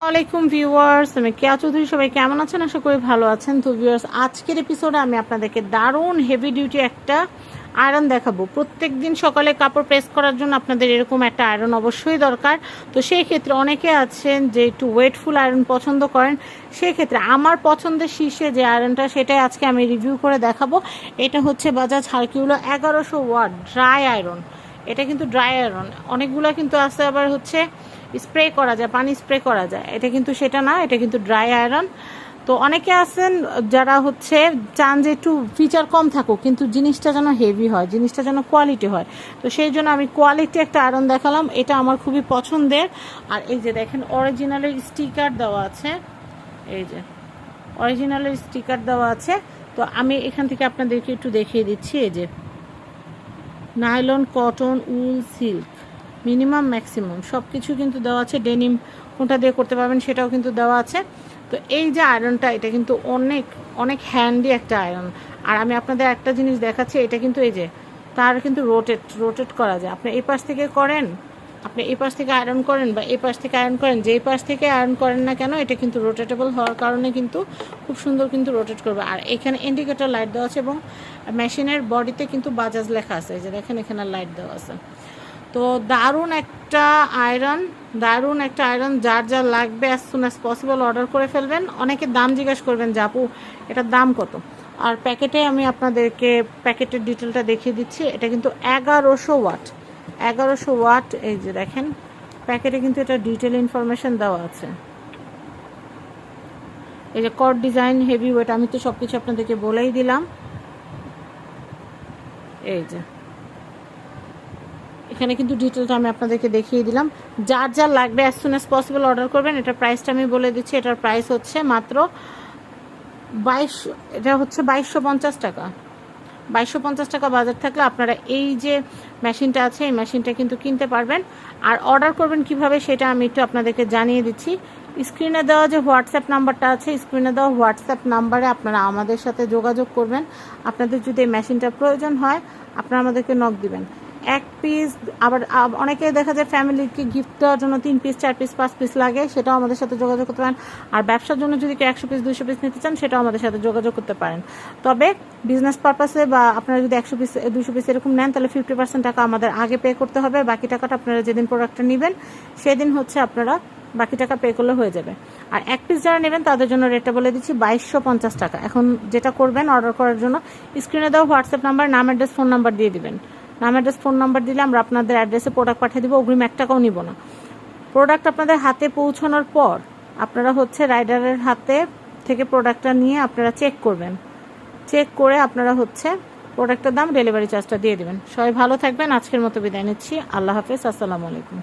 আসসালামাইকুম ভিউয়ার্স, আমি কেয়া চৌধুরী। সবাই কেমন আছেন? আশা করি ভালো আছেন। তো ভিউয়ার্স, আজকের এপিসোডে আমি আপনাদেরকে দারুণ হেভি ডিউটি একটা আয়রন দেখাবো। প্রত্যেক দিন সকালে কাপড় প্রেস করার জন্য আপনাদের এরকম একটা আয়রন অবশ্যই দরকার। তো সেই ক্ষেত্রে অনেকে আছেন যে একটু ওয়েটফুল আয়রন পছন্দ করেন। সেই ক্ষেত্রে আমার পছন্দের শীর্ষে যে আয়রনটা, সেটাই আজকে আমি রিভিউ করে দেখাবো। এটা হচ্ছে বাজাজ হারকিউলো 1100 ওয়াট ড্রাই আয়রন। এটা কিন্তু ড্রাই আয়রন। অনেকগুলো কিন্তু আছে আবার হচ্ছে স্প্রে করা যায়, পানি স্প্রে করা যায়। এটা কিন্তু সেটা না, এটা কিন্তু ড্রাই আয়রন। তো অনেকে আছেন যারা হচ্ছে চান যে একটু ফিচার কম থাকুক কিন্তু জিনিসটা যেন হেভি হয়, জিনিসটা যেন কোয়ালিটি হয়। তো সেই জন্য আমি কোয়ালিটি একটা আয়রন দেখালাম। এটা আমার খুবই পছন্দের। আর এই যে দেখেন, অরিজিনালের স্টিকার দেওয়া আছে। এই যে অরিজিনালের স্টিকার দেওয়া আছে। তো আমি এখান থেকে আপনাদেরকে একটু দেখিয়ে দিচ্ছি। এই যে নাইলন, কটন, উল, সিল্ক, মিনিমাম ম্যাক্সিমাম সব কিছু কিন্তু দেওয়া আছে। ডেনিম কোনটা দিয়ে করতে পারবেন সেটাও কিন্তু দেওয়া আছে। তো এই যে আয়রনটা, এটা কিন্তু অনেক অনেক হ্যান্ডি একটা আয়রন। আর আমি আপনাদের একটা জিনিস দেখাচ্ছি, এটা কিন্তু এই যে তার কিন্তু রোটেট করা যায়। আপনি এই পাশ থেকে করেন, আপনি এই পাশ থেকে আয়রন করেন বা এই পাশ থেকে আয়রন করেন, যেই পাশ থেকে আয়রন করেন না কেন, এটা কিন্তু রোটেটেবল হওয়ার কারণে কিন্তু খুব সুন্দর কিন্তু রোটেট করবে। আর এখানে ইন্ডিকেটর লাইট দেওয়া আছে এবং মেশিনের বডিতে কিন্তু বাজাজ লেখা আছে। এই যে দেখেন, এখানে লাইট দেওয়া আছে। তো দারুণ একটা আয়রন, দারুণ একটা আয়রন। যার যা লাগবে as soon as possible order করে ফেলবেন। অনেকে দাম জিজ্ঞাসা করবেন যে আপু এটার দাম কত। আর প্যাকেটে আমি আপনাদেরকে প্যাকেটের ডিটেলটা দেখিয়ে দিচ্ছি। এটা কিন্তু 1100 ওয়াট, 1100 ওয়াট। এই যে দেখেন, প্যাকেটে কিন্তু এটা ডিটেল ইনফরমেশন দেওয়া আছে। এই যে কট ডিজাইন, হেভি ওয়েট, আমি তো সব কিছু আপনাদেরকে বলেই দিলাম। এই যে এখানে কিন্তু ডিটেলটা আমি আপনাদেরকে দেখিয়ে দিলাম। যার যার লাগবে as soon as possible order করবেন। এটার প্রাইসটা আমি বলে দিচ্ছি। এটার প্রাইস হচ্ছে মাত্র 2200। এটা হচ্ছে 2250 টাকা। 2250 টাকা বাজার থাকলে আপনারা এই যে মেশিনটা আছে, এই মেশিনটা কিন্তু কিনতে পারবেন। আর অর্ডার করবেন কিভাবে সেটা আমি একটু আপনাদেরকে জানিয়ে দিচ্ছি। স্ক্রিনে দেওয়া যে হোয়াটসঅ্যাপ নাম্বারটা আছে, স্ক্রিনে দেওয়া হোয়াটসঅ্যাপ নাম্বারে আপনারা আমাদের সাথে যোগাযোগ করবেন। আপনাদের যদি এই মেশিনটার প্রয়োজন হয়, আপনারা আমাদেরকে নক দিবেন। এক পিস, আবার অনেকে দেখা যায় ফ্যামিলিকে গিফট দেওয়ার জন্য 3 পিস, 4 পিস, 5 পিস লাগে, সেটাও আমাদের সাথে যোগাযোগ করতে পারেন। আর ব্যবসার জন্য যদি কেউ 100 পিস, 200 পিস নিতে চান, সেটাও আমাদের সাথে যোগাযোগ করতে পারেন। তবে বিজনেস পারপাসে বা আপনারা যদি 100 পিস, 200 পিস এরকম নেন, তাহলে 50% টাকা আমাদের আগে পে করতে হবে। বাকি টাকাটা আপনারা যেদিন প্রোডাক্টটা নেবেন সেদিন হচ্ছে আপনারা বাকি টাকা পে করলে হয়ে যাবে। আর এক পিস যারা নেবেন তাদের জন্য রেটটা বলে দিচ্ছি 2250 টাকা। এখন যেটা করবেন অর্ডার করার জন্য, স্ক্রিনে দেওয়া হোয়াটসঅ্যাপ নাম্বার, নাম, অ্যাড্রেস, ফোন নাম্বার দিয়ে দিবেন। নাম, অ্যাড্রেস, ফোন নাম্বার দিলে আমরা আপনাদের অ্যাড্রেসে প্রোডাক্ট পাঠিয়ে দিব। অগ্রিম 1 টাকাও নিব না। প্রোডাক্ট আপনাদের হাতে পৌঁছানোর পর আপনারা হচ্ছে রাইডারের হাতে থেকে প্রোডাক্টটা নিয়ে আপনারা চেক করবেন। চেক করে আপনারা হচ্ছে প্রোডাক্টের দাম, ডেলিভারি চার্জটা দিয়ে দেবেন। সবাই ভালো থাকবেন। আজকের মতো বিদায় নিচ্ছি। আল্লাহ হাফেজ। আসসালামু আলাইকুম।